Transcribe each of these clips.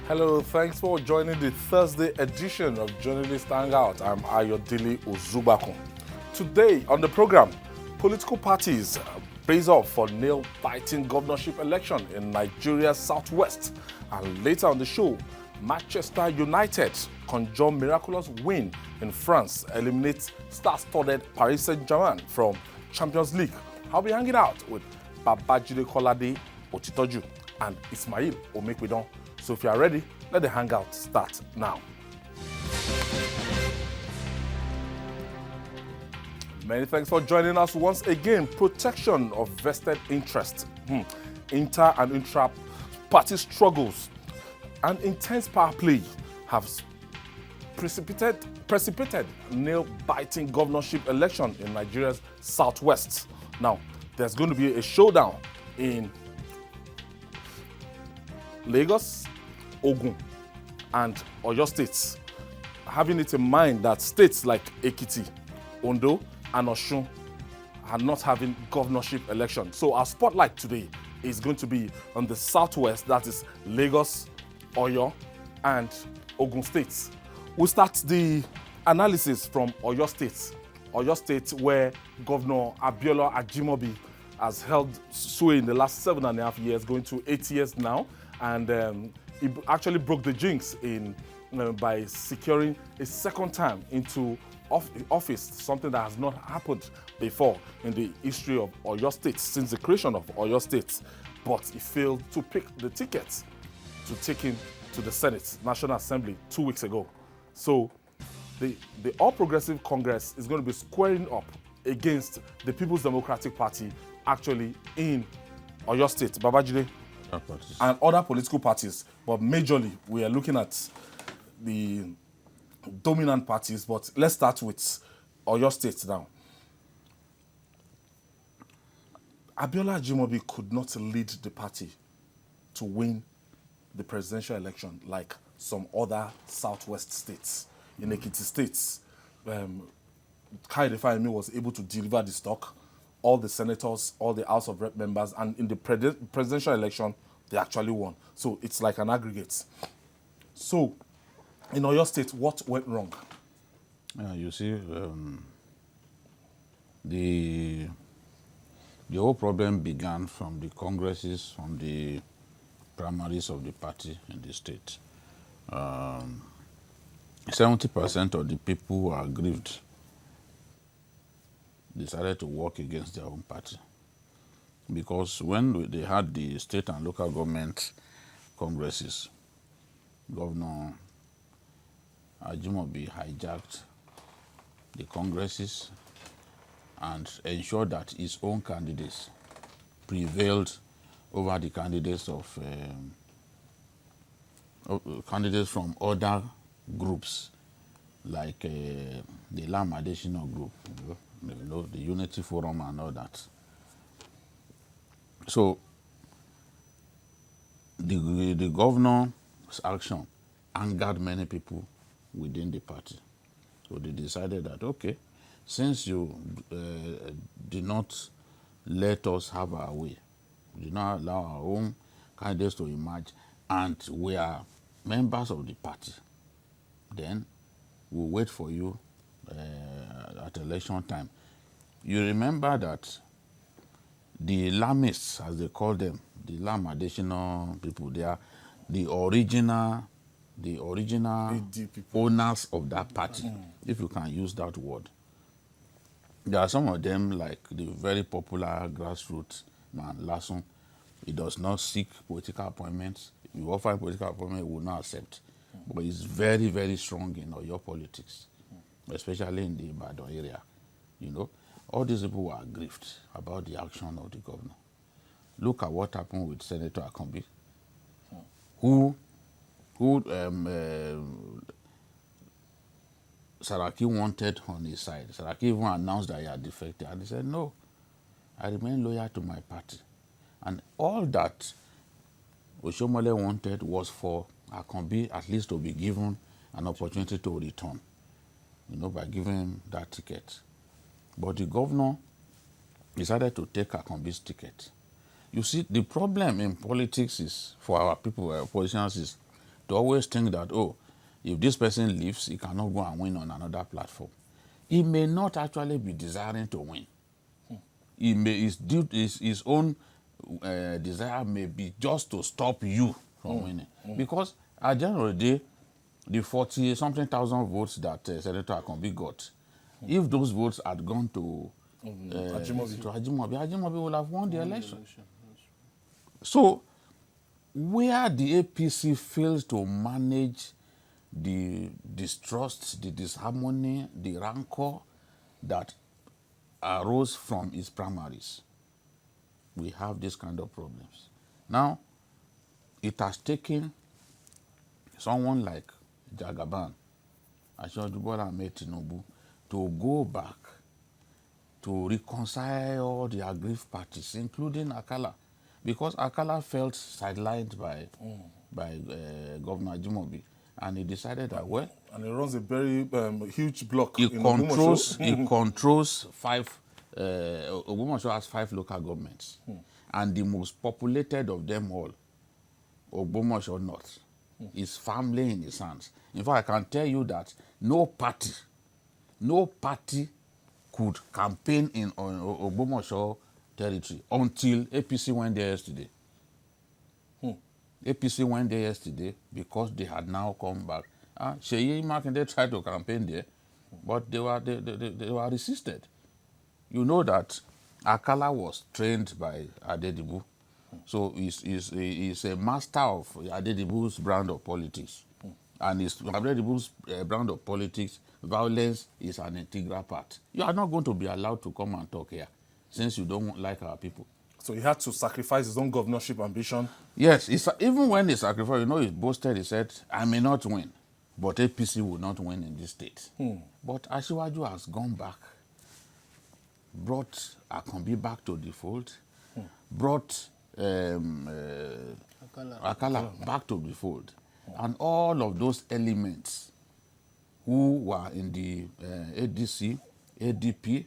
Hello, thanks for joining the Thursday edition of Journalist Hangout. I'm Ayodele Ozubakun. Today on the program, political parties face off for nail-biting governorship election in Nigeria's southwest. And later on the show, Manchester United conjure miraculous win in France, eliminates star-studded Paris Saint-Germain from Champions League. I'll be hanging out with Babajide Kolade Otitoju and Ismail Omekwidon. So if you are ready, let the hangout start now. Many thanks for joining us once again. Protection of vested interest, inter and intra-party struggles, and intense power play have precipitated nail-biting governorship election in Nigeria's southwest. Now, there's going to be a showdown in Lagos, Ogun, and Oyo State, having it in mind that states like Ekiti, Ondo, and Osun are not having governorship elections. So our spotlight today is going to be on the southwest, that is Lagos, Oyo, and Ogun States. We'll start the analysis from Oyo State. Oyo State, where Governor Abiola Ajimobi has held sway in the last 7.5 years, going to 8 years now, and he actually broke the jinx by securing a second term into office, something that has not happened before in the history of Oyo State since the creation of Oyo State. But he failed to pick the ticket to take him to the Senate, National Assembly, 2 weeks ago. So the All Progressive Congress is going to be squaring up against the People's Democratic Party actually in Oyo State. Babajide. And other political parties, but majorly we are looking at the dominant parties. But let's start with Oyo State now. Abiola Ajimobi could not lead the party to win the presidential election like some other southwest states. In Ekiti states, Kayode Fayemi was able to deliver the stock. All the senators, all the House of Rep members, and in the presidential election, they actually won. So it's like an aggregate. So in Oyo State, what went wrong? You see, the whole problem began from the congresses, from the primaries of the party in the state. 70% of the people who are aggrieved decided to work against their own party. Because when they had the state and local government congresses, Governor Ajimobi hijacked the congresses and ensured that his own candidates prevailed over the candidates of candidates from other groups, like the Lam Adesina group, the Unity Forum and all that. So the governor's action angered many people within the party. So they decided that, okay, since you did not let us have our way, did not allow our own candidates to emerge, and we are members of the party, then we'll wait for you at election time. You remember that the Lamists, as they call them, the Lam Adesina people, they are the original owners of that party, if you can use that word. There are some of them, like the very popular grassroots man, Lasun. He does not seek political appointments. If you offer a political appointment, he will not accept. But he's very, very strong in Oyo politics, especially in the Ibadan area. You know, all these people were aggrieved about the action of the governor. Look at what happened with Senator Akombi, who Saraki wanted on his side. Saraki even announced that he had defected, and he said, no, I remain loyal to my party. And all that Oshomole wanted was for Akombi at least to be given an opportunity to return, by giving him that ticket. But the governor decided to take Akombi's ticket. You see, the problem in politics is, for our people, politicians, is to always think that, oh, if this person leaves, he cannot go and win on another platform. He may not actually be desiring to win. He may, his own desire may be just to stop you from winning. Because at the end of the day, the 40-something thousand votes that Senator Akombi got, if those votes had gone to Ajimobi would have won the election. So, where the APC fails to manage the distrust, the disharmony, the rancor that arose from its primaries, we have this kind of problems. Now, it has taken someone like Jagaban, Asiwaju Bola Ahmed Tinubu, to go back to reconcile all the aggrieved parties, including Akala, because Akala felt sidelined by Governor Ajimobi, and he decided that, well, and he runs a very huge block. He controls 5. Ogbomoso has 5 local governments, and the most populated of them all, Ogbomoso North, is firmly in his hands. In fact, I can tell you that no party could campaign in Ogbomoso territory until APC went there yesterday. APC went there yesterday because they had now come back. Seyi Makinde tried to campaign there, but they were resisted. You know that Akala was trained by Adedibu, so he's a master of Adedibu's brand of politics. And Adedibu's brand of politics, violence is an integral part. You are not going to be allowed to come and talk here, since you don't like our people. So he had to sacrifice his own governorship ambition? Yes, even when he sacrificed, you know, he boasted, he said, I may not win, but APC will not win in this state. But Asiwaju has gone back, brought Akombi back to the fold, brought Akala back to the fold. And all of those elements who were in the ADC, ADP,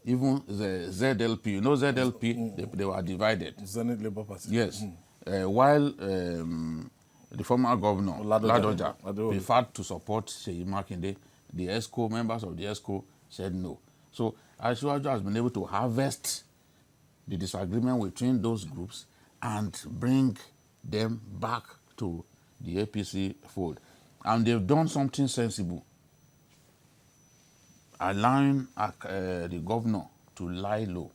even the ZLP, you know ZLP, they were divided. Zenith Labour Party. Yes. While the former governor, Ladoja, preferred to support Seyi Makinde, the ESCO, members of the ESCO said no. So Asiwaju has been able to harvest the disagreement between those groups and bring them back to the APC fold. And they've done something sensible, allowing the governor to lie low.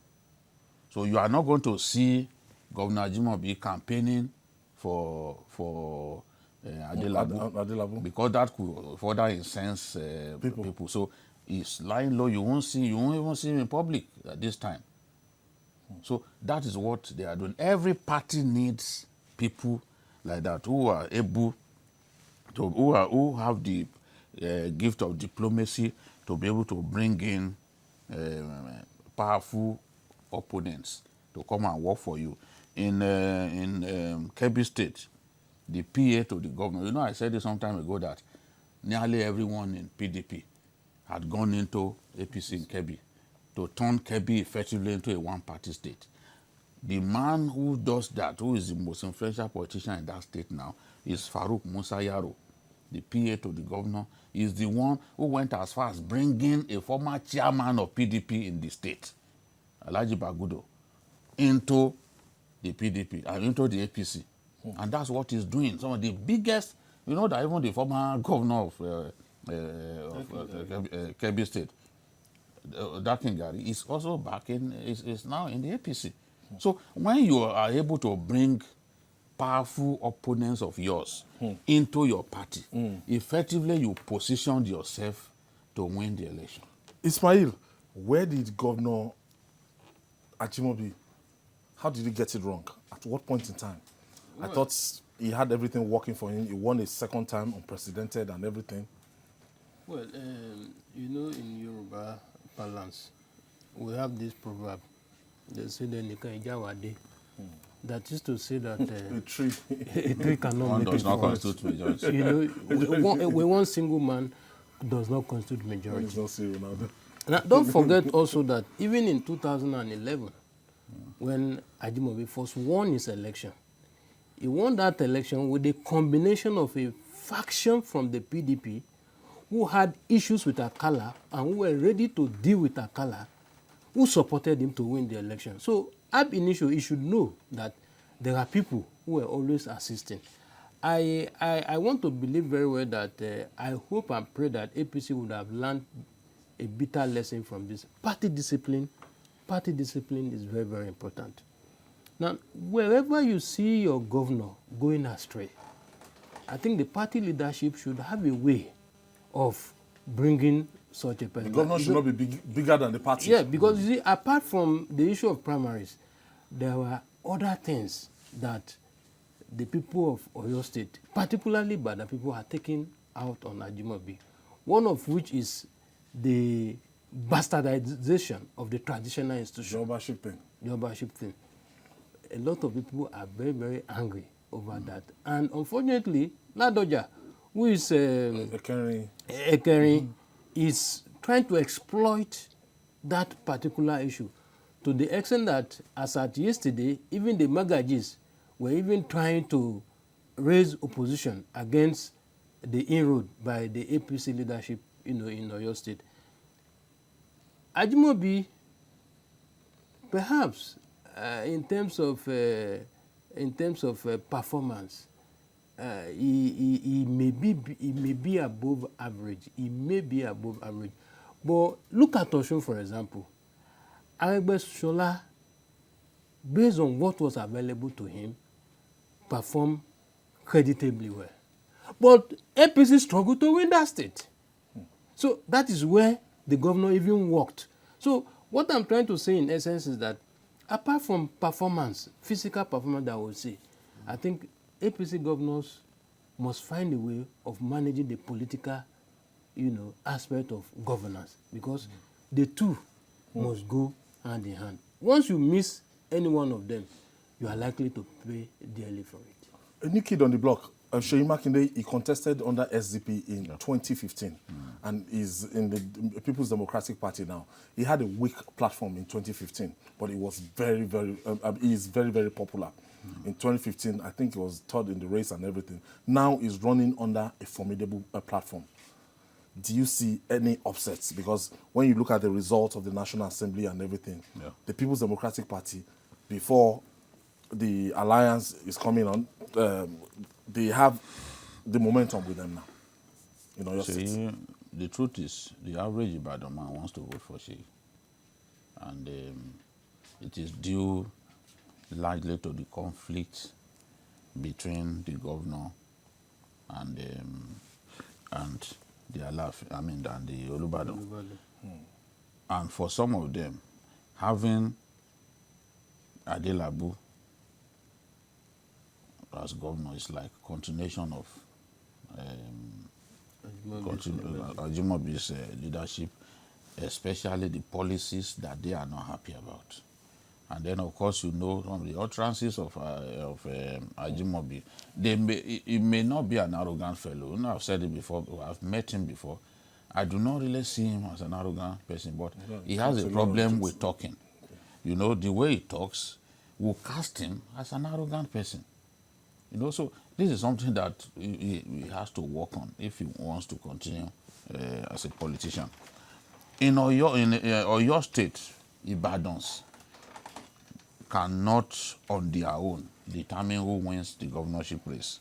So you are not going to see Governor Ajimobi campaigning for Adelabu, because that could further incense people. So he's lying low. You won't even see him in public at this time. So that is what they are doing. Every party needs people like that who are able to, who have the gift of diplomacy to be able to bring in powerful opponents to come and work for you. In Kebbi State, the PA to the governor, you know, I said it some time ago that nearly everyone in PDP had gone into APC in Kebbi to turn Kebbi effectively into a one-party state. The man who does that, who is the most influential politician in that state now, is Farouk Musa Yaro, the PA to the governor. Is the one who went as far as bringing a former chairman of PDP in the state, Alhaji Bagudo, into the PDP and into the APC. And that's what he's doing. Some of the biggest, you know, that even the former governor of Kebbi State, Dakingari, is also back in, is now in the APC. So when you are able to bring powerful opponents of yours into your party, effectively you positioned yourself to win the election. Ismail, where did Governor Ajimobi, how did he get it wrong? At what point in time? Well, I thought he had everything working for him. He won a second time, unprecedented and everything. Well, you know, in Yoruba parlance, we have this proverb. They say that is to say that a tree cannot make does it not forest. constitute majority. You know, one single man does not constitute majority. Now, don't forget also that even in 2011, when Ajimobi first won his election, he won that election with a combination of a faction from the PDP who had issues with Akala and who were ready to deal with Akala, who supported him to win the election. So ab initio, he should know that there are people who were always assisting. I want to believe very well that I hope and pray that APC would have learned a bitter lesson from this. Party discipline is very, very important. Now, wherever you see your governor going astray, I think the party leadership should have a way of bringing such a person. The governor should not be bigger than the party. Yeah, because you see, apart from the issue of primaries, there were other things that the people of Oyo State, particularly Bada people, are taking out on Ajimobi. One of which is the bastardization of the traditional institution. The Obership thing. A lot of people are very, very angry over that. And unfortunately, Ladoja, who is Ekeri, is trying to exploit that particular issue to the extent that, as at yesterday, even the Magajis were even trying to raise opposition against the inroad by the APC leadership, in Oyo State. Ajimobi, perhaps, in terms of performance, he may be above average. He may be above average. But look at Osun, for example. Aregbesola, based on what was available to him, performed creditably well. But APC struggled to win that state. So that is where the governor even worked. So what I'm trying to say in essence is that apart from performance, physical performance that I would say, I think APC governors must find a way of managing the political, aspect of governance, because the two must go hand in hand. Once you miss any one of them, you are likely to pay dearly for it. A new kid on the block, Seyi Makinde, he contested under SDP in 2015 and is in the People's Democratic Party now. He had a weak platform in 2015, but he was very, very, he is very, very popular. In 2015, I think he was third in the race and everything. Now he's running under a formidable platform. Do you see any upsets? Because when you look at the results of the National Assembly and everything, the People's Democratic Party, before the alliance is coming on, they have the momentum with them now. Your state. The truth is, the average Ibadan man wants to vote for Seyi. And it is due largely to the conflict between the governor and the and the Olubadan. And for some of them, having Adelabu as governor is like continuation of Ajimobi's leadership, especially the policies that they are not happy about. And then, of course, from the utterances of Ajimobi, he may not be an arrogant fellow. I've said it before, I've met him before. I do not really see him as an arrogant person, but he has a problem with talking. The way he talks will cast him as an arrogant person. So this is something that he has to work on if he wants to continue as a politician. In Oyo State, Ibadans cannot on their own determine who wins the governorship race.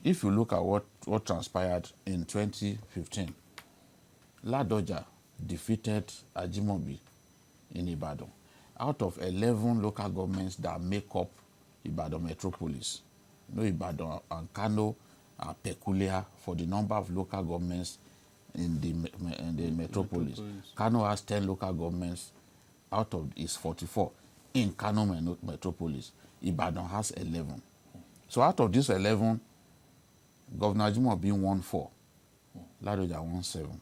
If you look at what transpired in 2015, Ladoja defeated Ajimobi in Ibadan. Out of 11 local governments that make up Ibadan metropolis, Ibadan and Kano are peculiar for the number of local governments in the metropolis. Kano has 10 local governments, out of is 44 in Kano metropolis. Ibadan has 11. So out of these 11, Governor Ajimobi won 4. Ladoja won 7.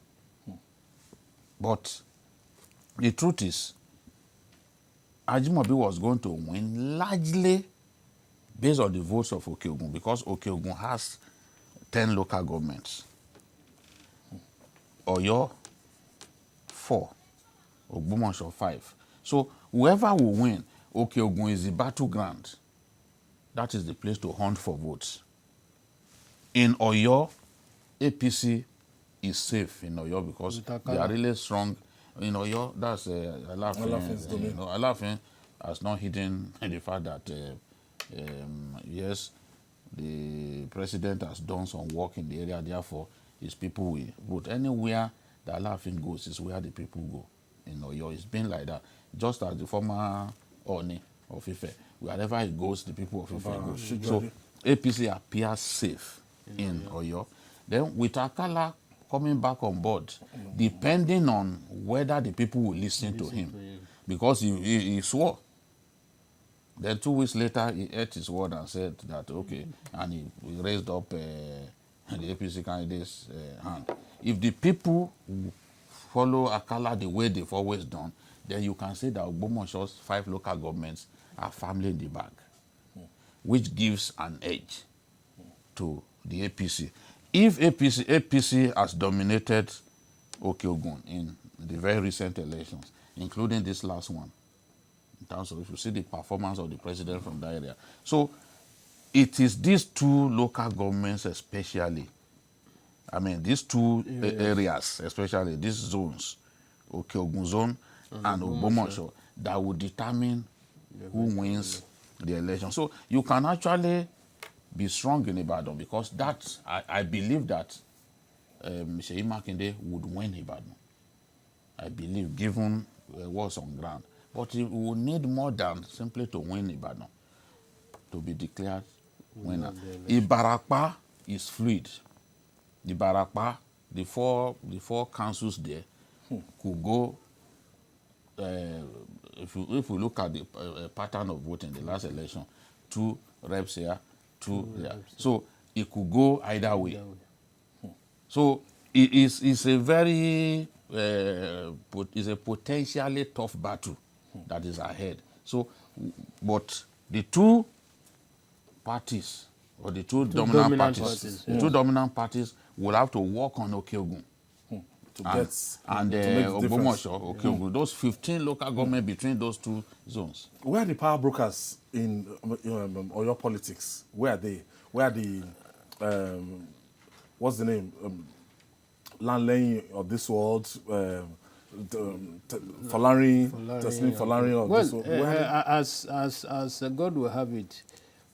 But the truth is, Ajimobi was going to win largely based on the votes of Okeogun, because Okeogun has 10 local governments. Oyo, 4. Ogbomoso, 5. So whoever will win, Okeogun is the battleground. that is the place to hunt for votes. In Oyo, APC is safe in Oyo because they are really strong. In Oyo, that's Alaafen's domain. Alaafin has not hidden the fact that, yes, the president has done some work in the area, therefore his people will vote. Anywhere the Alaafin goes is where the people go. In Oyo, it's been like that. Just as the former Oni of Ife, wherever he goes, the people of Ife go. So APC appears safe in Oyo. Then with Akala coming back on board, depending on whether the people will listen to him, because he swore. Then 2 weeks later, he ate his word and said that, okay, and he raised up the APC candidate's hand. If the people follow Akala the way they've always done, then you can say that Ogbomoso's 5 local governments are firmly in the bag, which gives an edge to the APC. If APC has dominated Ogun in the very recent elections, including this last one, in terms of if you see the performance of the president from that area. So it is these 2 local governments especially, I mean these 2 areas, especially these zones, Ogun zone and Ogbomoso, that will determine who wins the election. So you can actually be strong in Ibadan because that, I believe that Seyi Makinde would win Ibadan. I believe, given what's on ground. But he will need more than simply to win Ibadan to be declared winner. Ibarapa is fluid. Ibarapa, the four councils there could go. If we look at the pattern of voting in the last election, 2 reps here, 2 there. So it could go either way. So it's a very it's a potentially tough battle that is ahead. So, but the 2 parties or the 2 dominant parties, the 2 dominant parties will have to work on Okeogun. And Ogbomoso, Okeogun, those 15 local government between those 2 zones. Where are the power brokers in Oyo politics? Where are they? Where are the, what's the name? Landlaying of this world, Teslim Folarin of this world. As God will have it,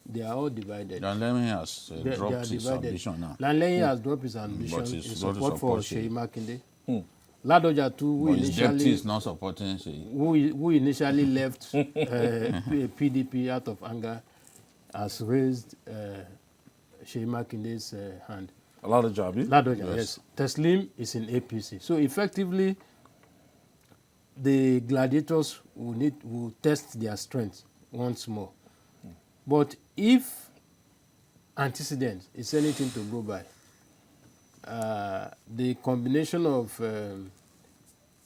they are all divided. Landlaying has dropped his ambition now. Landlaying has dropped his ambition in support for Seyi Makinde. Ladoja too, who initially left PDP out of anger, has raised Seyi Makinde's hand. Ladoja, yes. Teslim is in APC. So effectively, the gladiators will test their strength once more. But if antecedent is anything to go by, the combination of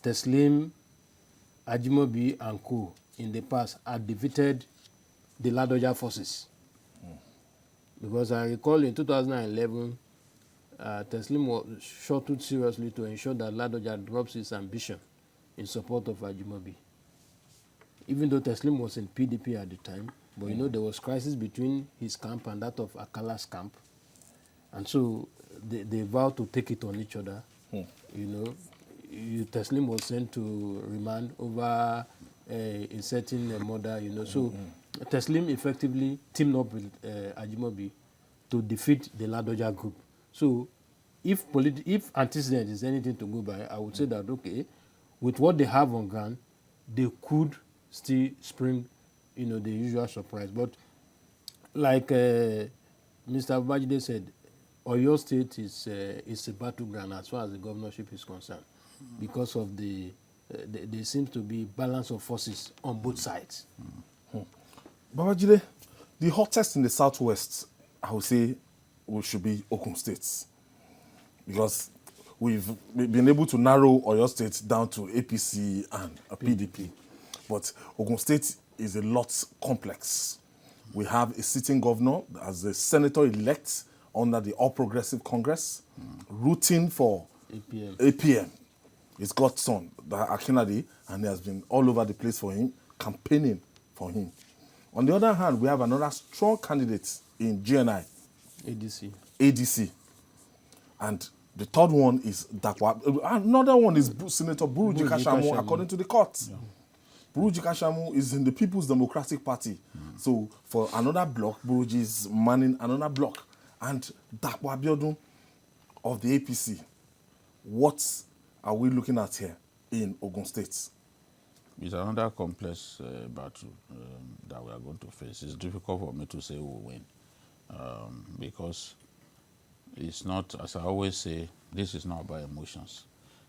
Teslim, Ajimobi, and Co. in the past had defeated the Ladoja forces. Because I recall in 2011, Teslim was shorted seriously to ensure that Ladoja drops his ambition in support of Ajimobi. Even though Teslim was in PDP at the time, but you know there was crisis between his camp and that of Akala's camp. And so they vowed to take it on each other. You know, Teslim was sent to remand over a certain murder, you know. So Teslim effectively teamed up with Ajimobi to defeat the Ladoja group. So if antecedent is anything to go by, I would say that, okay, with what they have on ground, they could still spring, you know, the usual surprise. But like Mr. Babajide said, Oyo State is a battleground as far as the governorship is concerned, because of there seems to be balance of forces on both sides. Babajide, the hottest in the southwest, I would say, should be Ogun State, because we've been able to narrow Oyo State down to APC and PDP, but Ogun State is a lot complex. We have a sitting governor as a senator-elect under the All Progressive Congress, rooting for APM. His godson, Akinade, and he has been all over the place for him, campaigning for him. On the other hand, we have another strong candidate in GNI, ADC. And the third one is Dakwa. Another one is Senator Buruji Buruji Kashamu, Kashamu. according to the court. Yeah. Buruji Kashamu is in the People's Democratic Party. So for another block, Buruji is manning another block. And Dakwa Abiodun of the APC. What are we looking at here in Ogun State? It's another complex battle that we are going to face. It's difficult for me to say who will win because it's not, as I always say, this is not about emotions.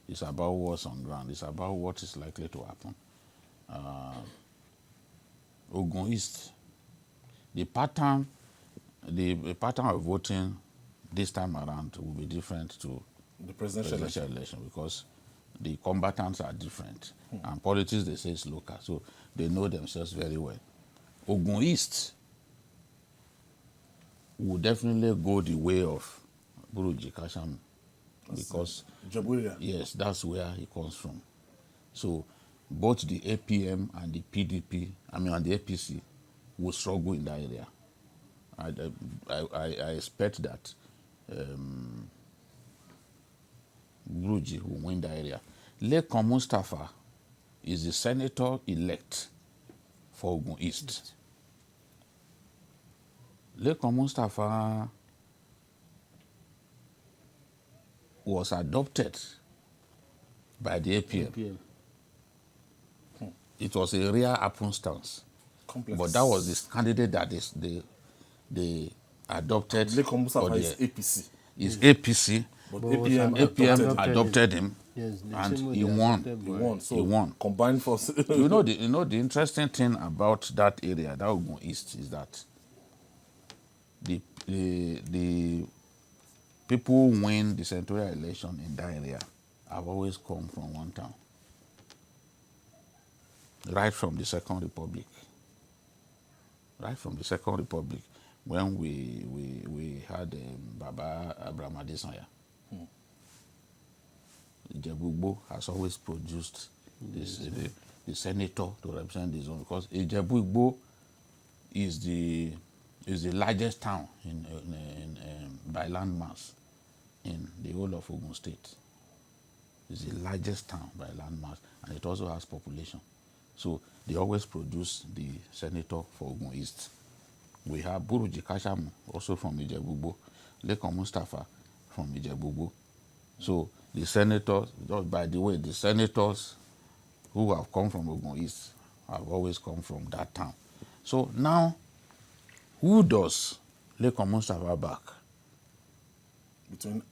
It's about what's on ground. It's about what is likely to happen. Ogun East, the pattern of voting this time around will be different to the presidential election because the combatants are different. And politics, they say, is local, so they know themselves very well. Ogun East will definitely go the way of Buruji Kashamu because, yes, that's where he comes from. So both the APM and the PDP, and the APC, will struggle in that area. I expect that Buruji will win that area. Lekon Mustafa is the senator-elect for Ogun East. Lekon Mustafa was adopted by the APM. It was a rare happenstance. Complex. But that was this candidate that they adopted. Lekon Mustafa is APC. Is APC. But APM adopted him. Yes, and he won. So he wone. Combined force. you know the interesting thing about that area, that Ogun East, is that the people who win the senatorial election in that area have always come from one town. Right from the Second Republic. Right from the Second Republic, when we had Baba Abraham Adesanya. Ijebu has always produced the senator to represent the zone because Ijebu is the largest town by land mass in the whole of Ogun State. It's the largest town by land mass, and it also has population. So they always produce the senator for Ogun East. We have Buruji Kashamu, also from Ijebu, Lekon Mustafa from Ijebu. So the senators, by the way, the senators who have come from Ogun East have always come from that town. So now, who does Lekon Mustafa back? Between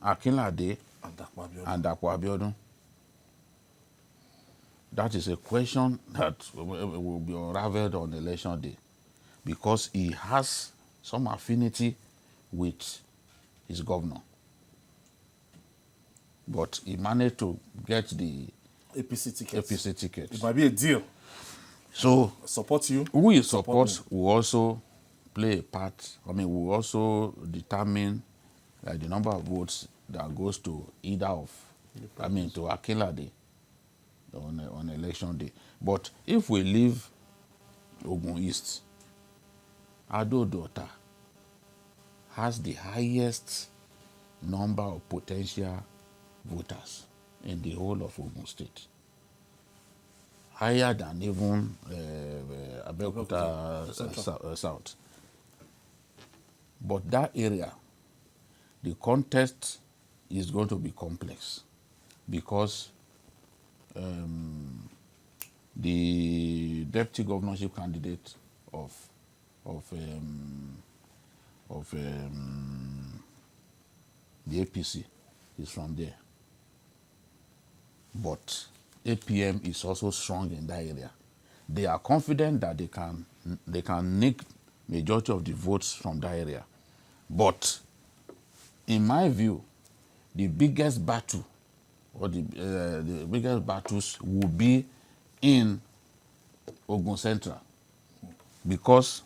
Akinlade and Dakwa Abiodun. That is a question that will be unraveled on election day because he has some affinity with his governor. But he managed to get the APC ticket. It might be a deal. So support you. Who he supports will also play a part. Will also determine the number of votes that goes to either of, to Akinlade on election day. But if we leave Ogun East, Ado Dota has the highest number of potential voters in the whole of Ogun State. Higher than even Abeokuta South. But that area, the contest is going to be complex because the deputy governorship candidate of the APC is from there. But APM is also strong in that area. They are confident that they can nick majority of the votes from that area. But in my view, the biggest battle or the biggest battles will be in Ogun Central because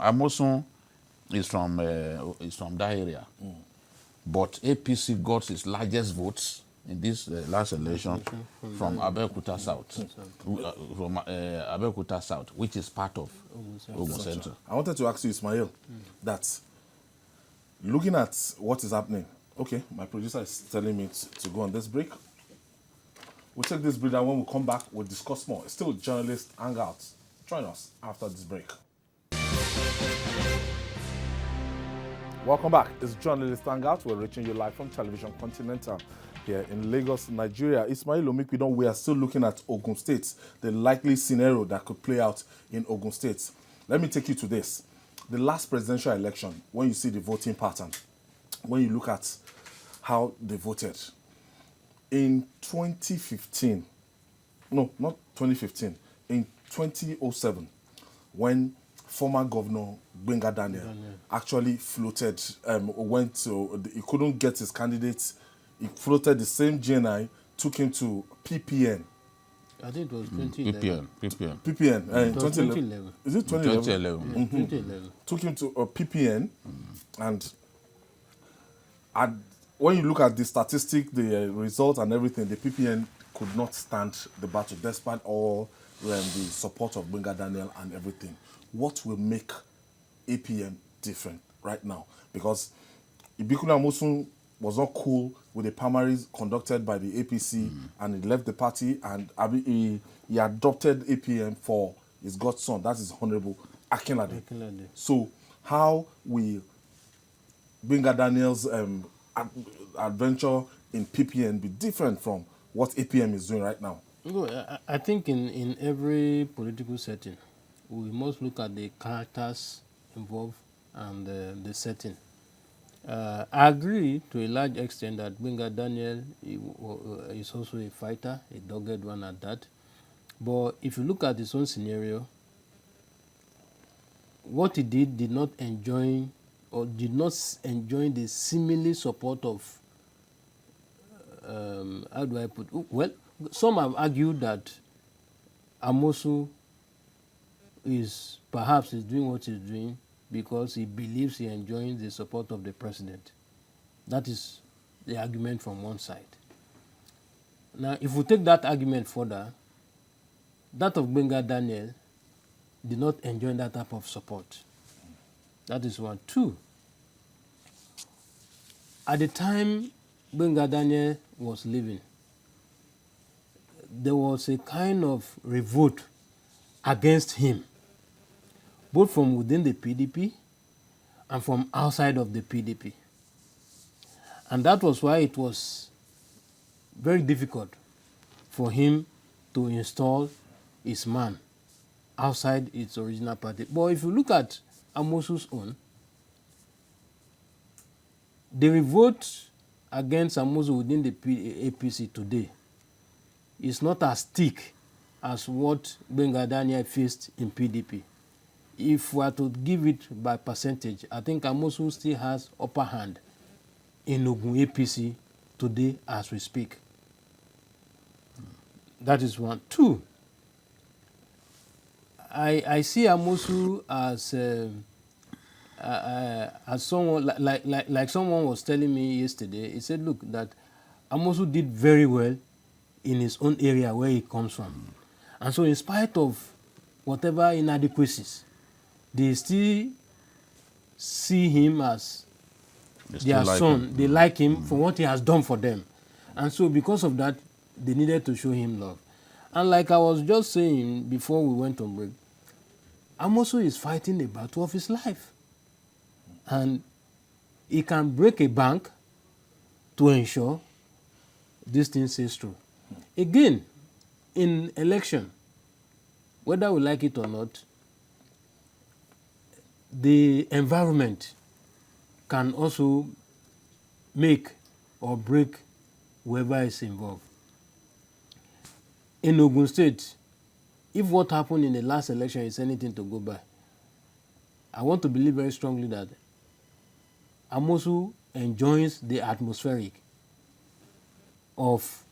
Amosun is from that area, but APC got its largest votes in this last election from Abeokuta South, Abeokuta South, which is part of Ogun Central. I wanted to ask you, Ismail, that looking at what is happening, okay, my producer is telling me to go on this break. We'll take this break, and when we come back, we'll discuss more. It's still Journalist Hangout. Join us after this break. Welcome back. It's Journalist Hangout. We're reaching you live from Television Continental here in Lagos, Nigeria. Ismail Omikidon, we are still looking at Ogun State, the likely scenario that could play out in Ogun State. Let me take you to this. The last presidential election, when you see the voting pattern, when you look at how they voted, in 2015, no, not 2015, in 2007, when former Governor Gbenga Daniel actually floated, he couldn't get his candidates, he floated the same GNI, took him to PPN. I think it was 2011. PPN. In 2011. Is it 2011? 2011. Yeah, 2011. Took him to PPN, and when you look at the statistic, the result and everything, the PPN could not stand the battle despite all the support of Gbenga Daniel and everything. What will make APM different right now? Because Ibikuna Amosun was not cool with the primaries conducted by the APC, and he left the party, and he adopted APM for his godson, that is Honorable Akinlade. So how will Gbenga Daniel's adventure in PPN be different from what APM is doing right now? I think in every political setting, we must look at the characters involved and the setting. I agree to a large extent that Gbenga Daniel is also a fighter, a dogged one at that. But if you look at his own scenario, what he did not enjoy the seemingly support of, how do I put it? Well, some have argued that Amosu is doing what he's doing because he believes he enjoys the support of the president. That is the argument from one side. Now, if we take that argument further, that of Gbenga Daniel did not enjoy that type of support. That is one. Two, at the time Gbenga Daniel was living, there was a kind of revolt against him, both from within the PDP and from outside of the PDP. And that was why it was very difficult for him to install his man outside its original party. But if you look at Amosu's own, the revolt against Amosu within the APC today is not as thick as what Gbenga Daniel faced in PDP. If we are to give it by percentage, I think Amosu still has upper hand in Ogun APC today as we speak. That is one. Two, I see Amosu as someone like someone was telling me yesterday. He said, look, that Amosu did very well in his own area where he comes from. And so in spite of whatever inadequacies, they still see him as their son. They like him for what he has done for them. And so because of that, they needed to show him love. And like I was just saying before we went on break, Amosu is fighting the battle of his life. And he can break a bank to ensure this thing stays true. Again, in election, whether we like it or not, the environment can also make or break whoever is involved. In Ogun State, if what happened in the last election is anything to go by, I want to believe very strongly that Amosu enjoys the atmospheric of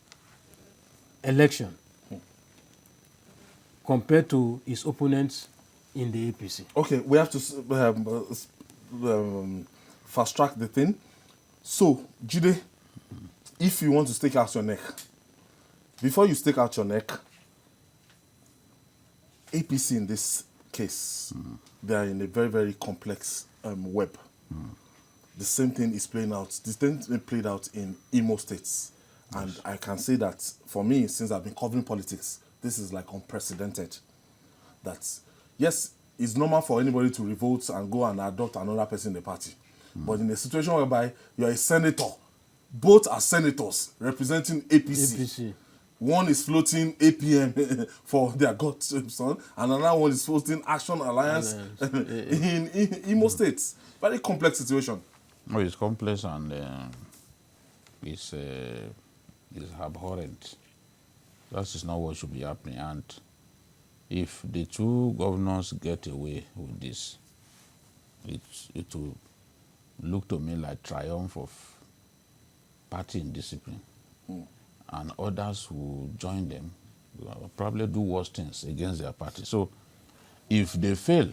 election compared to his opponents in the APC. Okay, we have to fast track the thing. So, Jide, if you want to stake out your neck, before you stake out your neck, APC in this case, they are in a very, very complex web. The same thing is playing out. The same thing played out in Imo States. And I can say that for me, since I've been covering politics, this is like unprecedented. That, yes, it's normal for anybody to revolt and go and adopt another person in the party. But in a situation whereby you're a senator, both are senators representing APC. One is floating APM for their godson, and another one is floating Action Alliance in Imo State. Very complex situation. No, it's complex and it's abhorrent. That is not what should be happening. And if the two governors get away with this, it will look to me like triumph of party indiscipline. And others who join them will probably do worse things against their party. So if they fail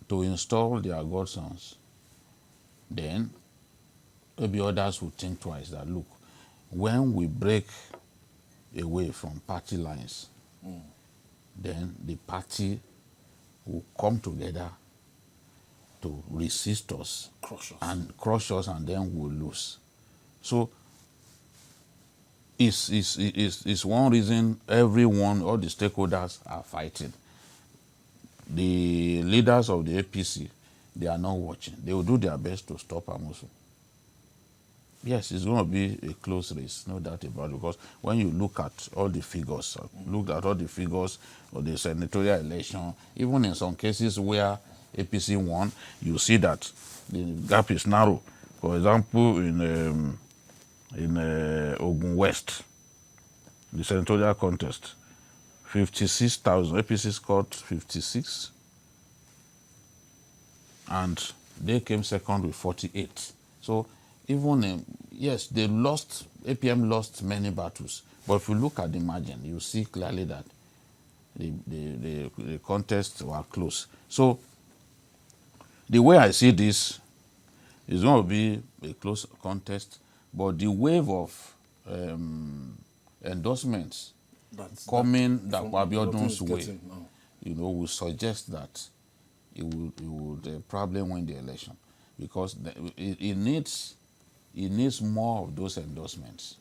to install their godsons, then maybe others will think twice that, look, when we break away from party lines, then the party will come together to resist us, crush us, and then we'll lose. So it's one reason everyone, all the stakeholders are fighting. The leaders of the APC, they are not watching. They will do their best to stop Amosu. Yes, it's going to be a close race, no doubt about it, because when you look at all the figures, of the senatorial election, even in some cases where APC won, you see that the gap is narrow. For example, in Ogun West, the senatorial contest, 56,000, APC scored 56, and they came second with 48. So even, yes, APM lost many battles, but if you look at the margin, you see clearly that the contests were close. So the way I see this is going to be a close contest, but the wave of endorsements coming that Abiodun's way, will suggest that he would probably win the election, because it needs more of those endorsements.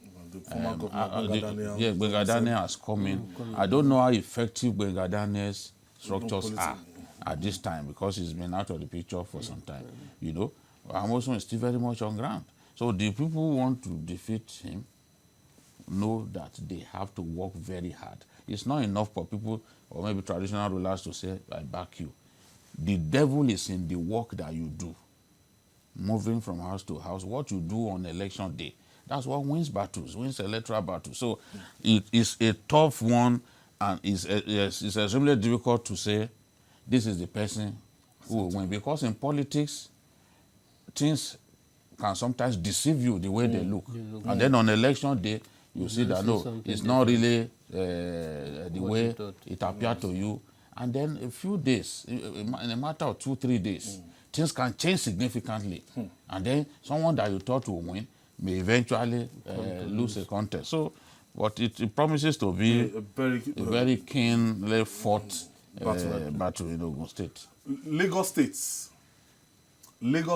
Gbenga Daniel has come in. I don't know how effective Gbenga Daniel's structures are at this time, because he's been out of the picture for some time. Amosun is still very much on ground. So the people who want to defeat him know that they have to work very hard. It's not enough for people or maybe traditional rulers to say, I back you. The devil is in the work that you do. Moving from house to house, what you do on election day, that's what wins battles, wins electoral battles. So it is a tough one, and it's extremely difficult to say this is the person who will win, because in politics, things can sometimes deceive you the way they look. And then on election day, you see that, no, it's not really the way it appeared to you. And then a few days, in a matter of 2-3 days, things can change significantly. And then someone that you thought would win may eventually lose a contest. So, but it promises to be a very keenly fought battle in Ogun State. Lagos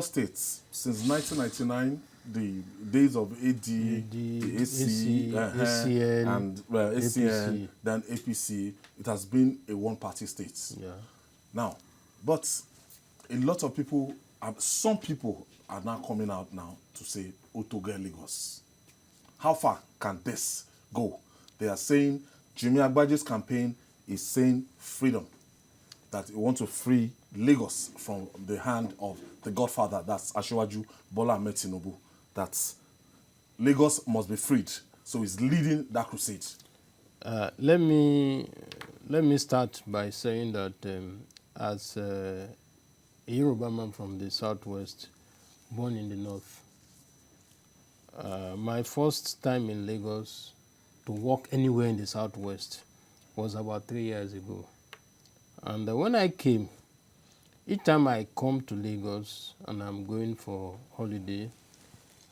State, since 1999, the days of AD, the AC, ACN, and ACN, then APC, it has been a one-party state. Now, but a lot of people, some people are now coming out now to say, Otoge Lagos. How far can this go? They are saying, Jimmy Agbaje's campaign is saying freedom, that he wants to free Lagos from the hand of the godfather, that's Asiwaju Bola Ahmed Tinubu, that Lagos must be freed. So he's leading that crusade. Let me start by saying that as a Yoruba man from the southwest, born in the north, my first time in Lagos to walk anywhere in the southwest was about 3 years ago. And when I came, each time I come to Lagos and I'm going for holiday,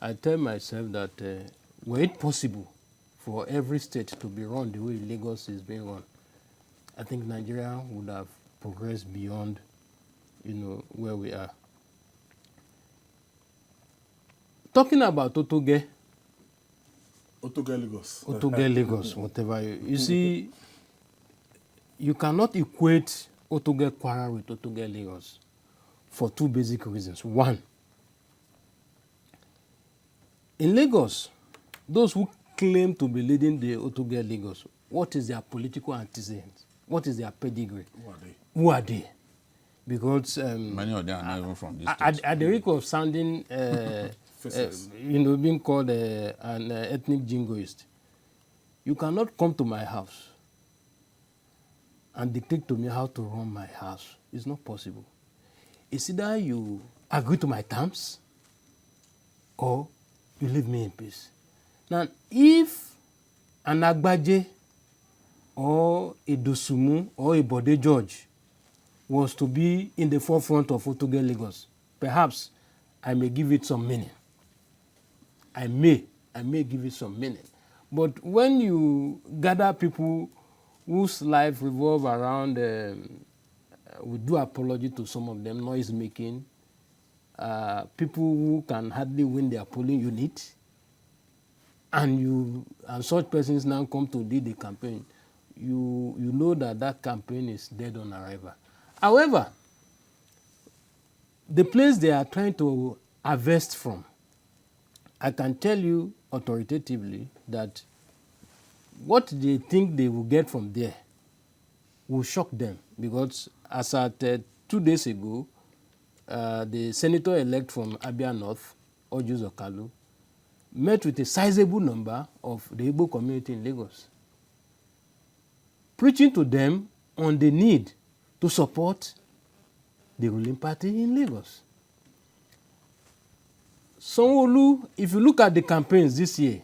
I tell myself that were it possible for every state to be run the way Lagos is being run, I think Nigeria would have progressed beyond, where we are. Talking about Otoge Lagos, whatever. You see, you cannot equate Otoge Kwara with Otoge Lagos for two basic reasons. One, in Lagos, those who claim to be leading the Otoge Lagos, what is their political antecedents? What is their pedigree? Who are they? Because many of them are not even from this at state. the risk of sounding, being called an ethnic jingoist, you cannot come to my house and dictate to me how to run my house. It's not possible. It's either you agree to my terms or you leave me in peace. Now, if an Agbaje or a Dosumu or a Bode George was to be in the forefront of Otoge Lagos, perhaps I may give it some meaning. I may give it some meaning. But when you gather people whose life revolve around, we do apology to some of them, noise making, people who can hardly win their polling unit, and such persons now come to lead the campaign, you know that campaign is dead on arrival. However, the place they are trying to harvest from, I can tell you authoritatively that what they think they will get from there will shock them, because as at 2 days ago, the senator-elect from Abia North, Ojo Okalu, met with a sizable number of the Igbo community in Lagos, preaching to them on the need to support the ruling party in Lagos. Sanwo-Olu, if you look at the campaigns this year,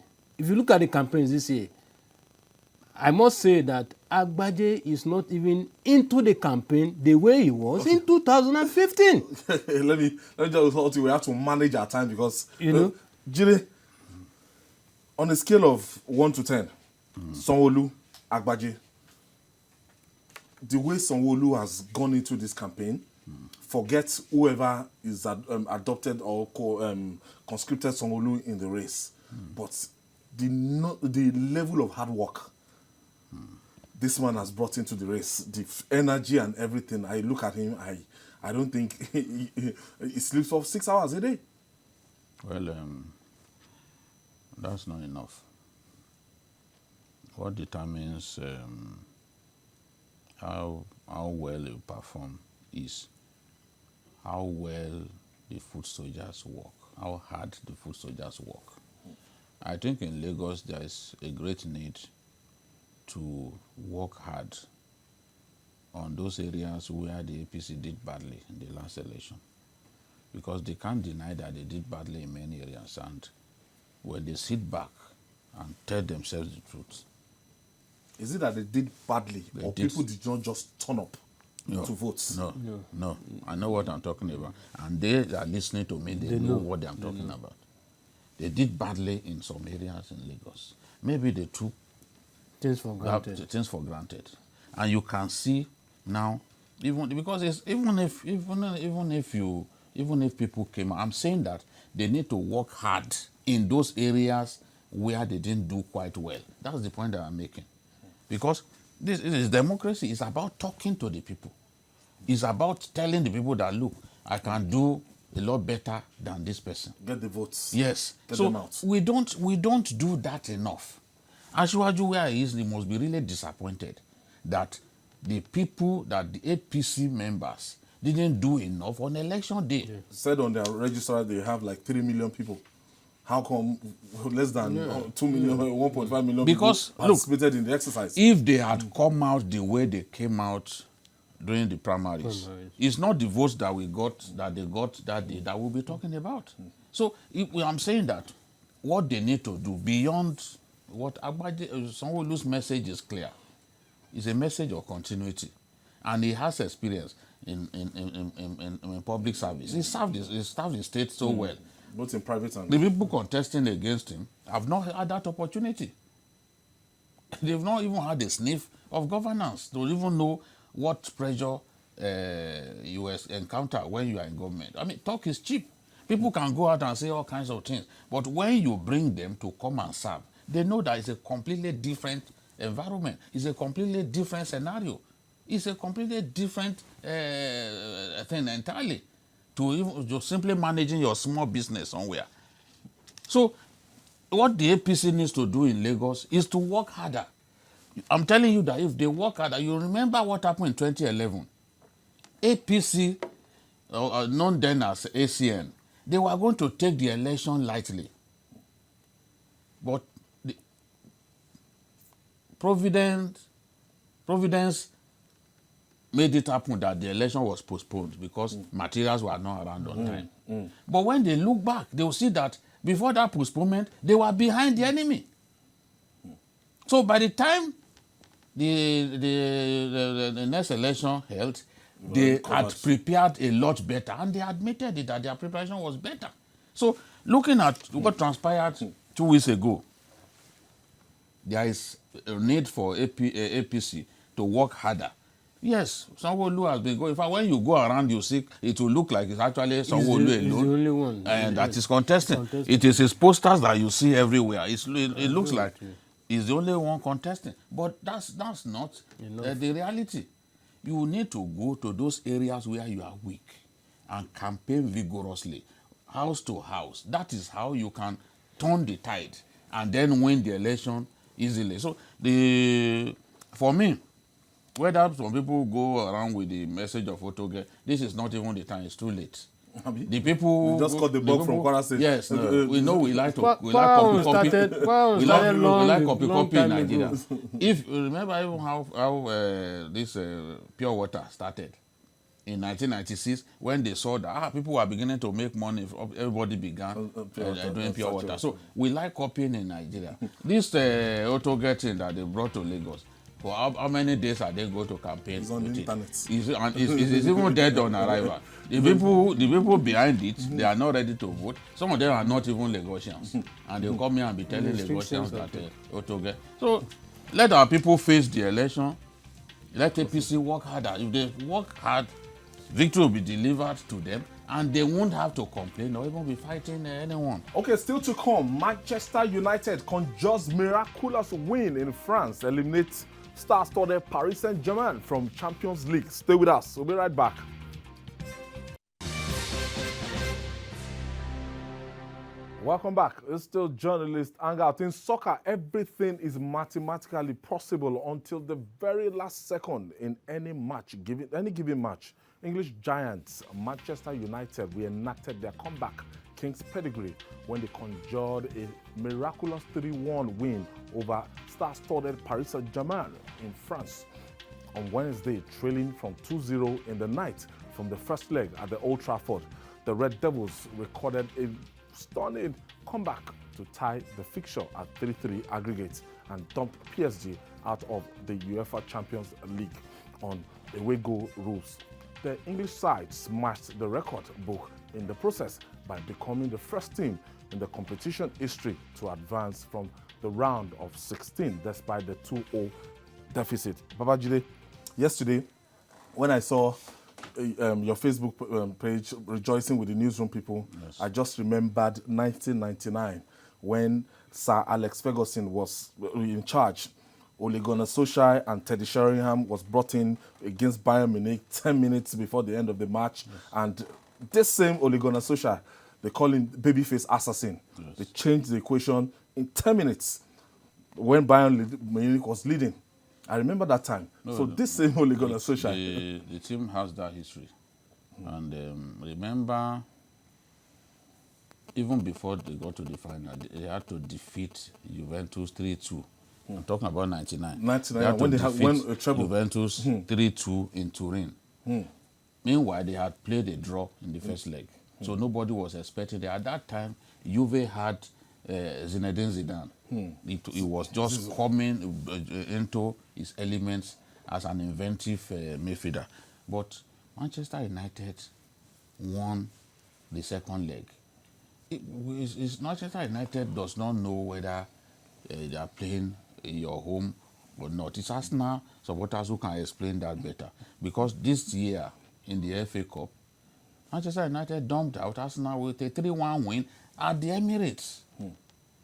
I must say that Agbaje is not even into the campaign the way he was in 2015. let me just thought we have to manage our time, because Jire, on a scale of 1 to 10, Sanwo-Olu, Agbaje, the way Sanwo-Olu has gone into this campaign, forget whoever is adopted or conscripted Sanwo-Olu in the race, but the level of hard work this man has brought into the race, the energy and everything. I look at him, I don't think he sleeps for 6 hours a day. Well, that's not enough. What determines how well you perform is how well the foot soldiers work, how hard the foot soldiers work. I think in Lagos there is a great need to work hard on those areas where the APC did badly in the last election, because they can't deny that they did badly in many areas, and when they sit back and tell themselves the truth. Is it that they did badly, or people did not just turn up to vote? No. I know what I'm talking about, and they are listening to me. They know what I'm talking about. They did badly in some areas in Lagos. Maybe they took things for granted, and you can see now, even if people came, I'm saying that they need to work hard in those areas where they didn't do quite well. That's the point that I'm making, because this is democracy. It's about talking to the people. It's about telling the people that, look, I can do a lot better than this person. Get the votes. Yes. Get them out. We don't do that enough. Asiwaju, where he is, he must be really disappointed that the people, that the APC members didn't do enough on election day. Yeah. Said on their register they have like 3 million people. How come less than 2 million, 1.5 million because, people participated in the exercise? If they had come out the way they came out during the primaries, it's not the votes that they got that day that we'll be talking about. So I'm saying that what they need to do beyond what Sanwo-Olu's message is clear. It's a message of continuity, and he has experience in public service. He served the state so well, Both in private and... The people contesting against him have not had that opportunity. They've not even had a sniff of governance to even know what pressure you encounter when you are in government. I mean, talk is cheap. People can go out and say all kinds of things. But when you bring them to come and serve, they know that it's a completely different environment. It's a completely different scenario. It's a completely different thing entirely to even just simply managing your small business somewhere. So what the APC needs to do in Lagos is to work harder. I'm telling you that if they work harder, you remember what happened in 2011. APC, known then as ACN, they were going to take the election lightly. But the Providence made it happen that the election was postponed because materials were not around on time. But when they look back, they will see that before that postponement, they were behind the enemy. So by the time the next election held, they had prepared a lot better, and they admitted it that their preparation was better. So looking at what transpired 2 weeks ago, there is a need for APC to work harder. Yes, Sanwo-Olu has been going. In fact, when you go around, you see it will look like it's actually Sanwo-Olu alone. He's the only one. And that is contesting. It is his posters that you see everywhere. It looks like he's the only one contesting. But that's not the reality. You need to go to those areas where you are weak and campaign vigorously, house to house. That is how you can turn the tide and then win the election easily. So for me, whether some people go around with the message of Otoge, this is not even the time. It's too late. The people you just got the bug from Kwara State. Yes, we know we like copy in Nigeria. If you remember even how this pure water started in 1996, when they saw that people were beginning to make money, everybody began doing pure water. So we like copying in Nigeria. This Otoge thing that they brought to Lagos, for how many days are they going to campaign? It's on the internet. It's even dead on arrival. The people behind it, they are not ready to vote. Some of them are not even Lagosians. And they'll come here and be telling Lagosians that Otoge. So let our people face the election. Let APC work harder. If they work hard, victory will be delivered to them, and they won't have to complain or even be fighting anyone. Okay, still to come, Manchester United conjures miraculous win in France, eliminates star-studded Paris Saint-Germain from Champions League. Stay with us. We'll be right back. Welcome back. It's still journalist Hangout. In soccer, everything is mathematically possible until the very last second in any given match. English giants Manchester United reenacted their comeback King's pedigree when they conjured a miraculous 3-1 win over star-studded Paris Saint-Germain in France on Wednesday, trailing from 2-0 in the night from the first leg at the Old Trafford. The Red Devils recorded a stunning comeback to tie the fixture at 3-3 aggregate and dumped PSG out of the UEFA Champions League on away goal rules. The English side smashed the record book in the process by becoming the first team in the competition history to advance from the round of 16 despite the 2-0 deficit. Babajide, yesterday when I saw your Facebook page rejoicing with the newsroom people, yes, I just remembered 1999 when Sir Alex Ferguson was in charge. Ole Gunnar Solskjaer and Teddy Sheringham was brought in against Bayern Munich 10 minutes before the end of the match. Yes. And this same Ole Gunnar Solskjaer, they call him babyface assassin. Yes. They changed the equation in 10 minutes when Bayern Munich was leading. I remember that time. This same Ole Gunnar Solskjaer. The team has that history. And remember, even before they got to the final, they had to defeat Juventus 3-2. I'm talking about 99. 99, when they had won a treble. Juventus 3-2 in Turin. Meanwhile, they had played a draw in the first leg. So nobody was expecting it. At that time, Juve had Zinedine Zidane. He was just coming into his elements as an inventive midfielder. But Manchester United won the second leg. Manchester United does not know whether they are playing in your home or not. It's Arsenal supporters who can explain that better. Because this year in the FA Cup, Manchester United dumped out Arsenal with a 3-1 win at the Emirates.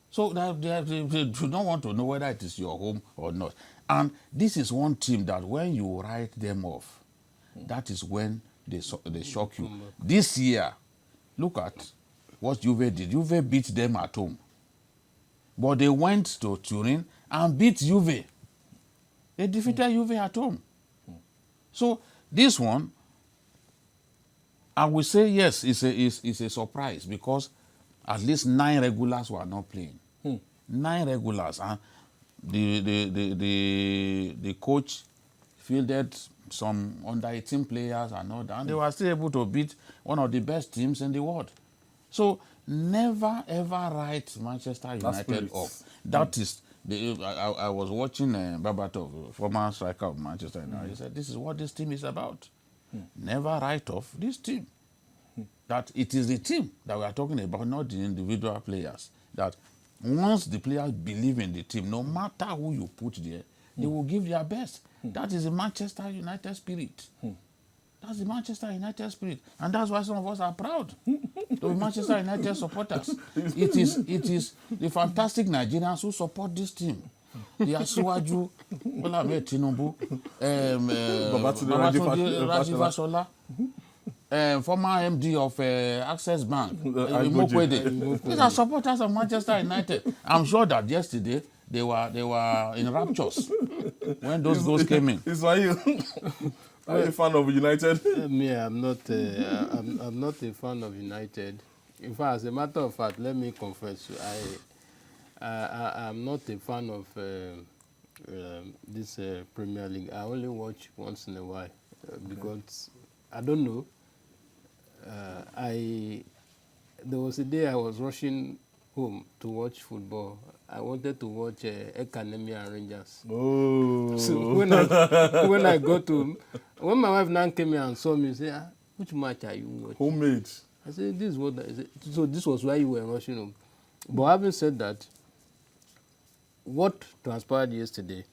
So they do not want to know whether it is your home or not. And this is one team that when you write them off, that is when they shock you. This year, look at what Juve did. Juve beat them at home. But they went to Turin and beat Juve. They defeated Juve at home. So this one, I will say yes, it's a surprise because at least 9 regulars were not playing. 9 regulars, and the coach fielded some under-18 players and all that, and they were still able to beat one of the best teams in the world. So never ever write Manchester United off. That is I was watching Babatov, former striker of Manchester United. He said, "This is what this team is about. Never write off this team. That it is the team that we are talking about, not the individual players. That once the players believe in the team, no matter who you put there, they will give their best. That is the Manchester United spirit. That's the Manchester United spirit. And that's why some of us are proud to be Manchester United supporters. It is the fantastic Nigerians who support this team. The Asuwaju, Bola Ahmed Tinubu, Babatunde Rajivasola, former MD of Access Bank, Mokwede. These are supporters of Manchester United. I'm sure that yesterday they were in raptures when those goals came in. Ismail, are you a fan of United? Me, I'm not a fan of United. In fact, as a matter of fact, let me confess, I'm not a fan of this Premier League. I only watch once in a while because I don't know. There was a day I was rushing home to watch football. I wanted to watch Ekanemi and Rangers. Oh. So when I got home, when my wife now came here and saw me, say, "Which match are you watching?" Homemade. I said, "This is what." I said, so this was why you were rushing home. But having said that, what transpired yesterday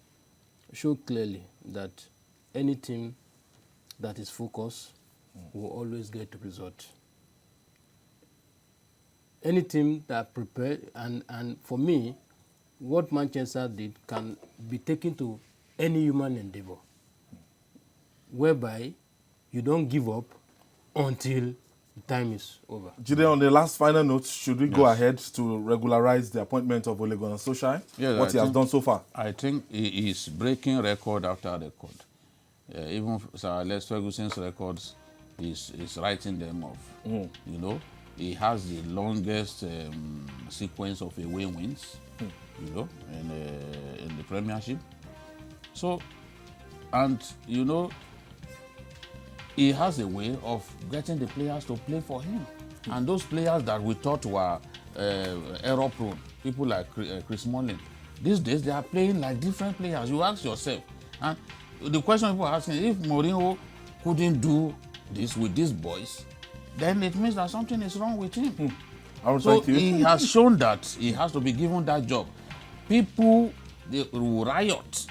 showed clearly that any team that is focused will always get the result. Any team that prepared, and for me, what Manchester did can be taken to any human endeavor, whereby you don't give up until the time is over. Jide, on the last final note, should we go ahead to regularize the appointment of Ole Gunnar Solskjaer? Yes, what he has done so far? I think he is breaking record after record. Even Sir Alex Ferguson's records, he's writing them off. You know, he has the longest sequence of away wins, you know, in the Premiership. So, and you know, he has a way of getting the players to play for him. And those players that we thought were error-prone, people like Chris Smalling, these days they are playing like different players. You ask yourself, and the question people are asking, if Mourinho couldn't do this with these boys, then it means that something is wrong with him. So he has shown that he has to be given that job. People, they will riot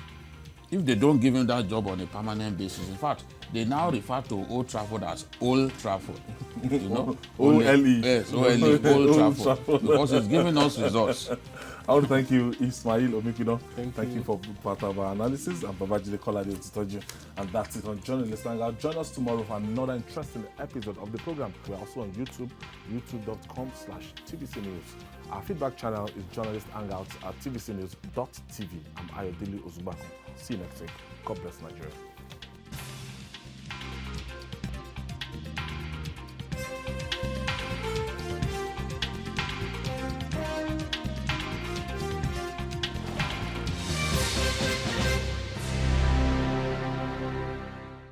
if they don't give him that job on a permanent basis. In fact, they now refer to Old Trafford as Old Trafford. You know? O-L-E. Yes, O-L-E, Old Trafford. Because it's giving us results. I want to thank you, Ismail Omikino. Thank you for part of our analysis. And Babajide Kolade Otitoju. And that's it on Journalist Hangout. Join us tomorrow for another interesting episode of the program. We're also on YouTube, youtube.com/TVC News. Our feedback channel is Journalist Hangout at tvcnews.tv. I'm Ayodele Ozubaku. See you next week. God bless Nigeria.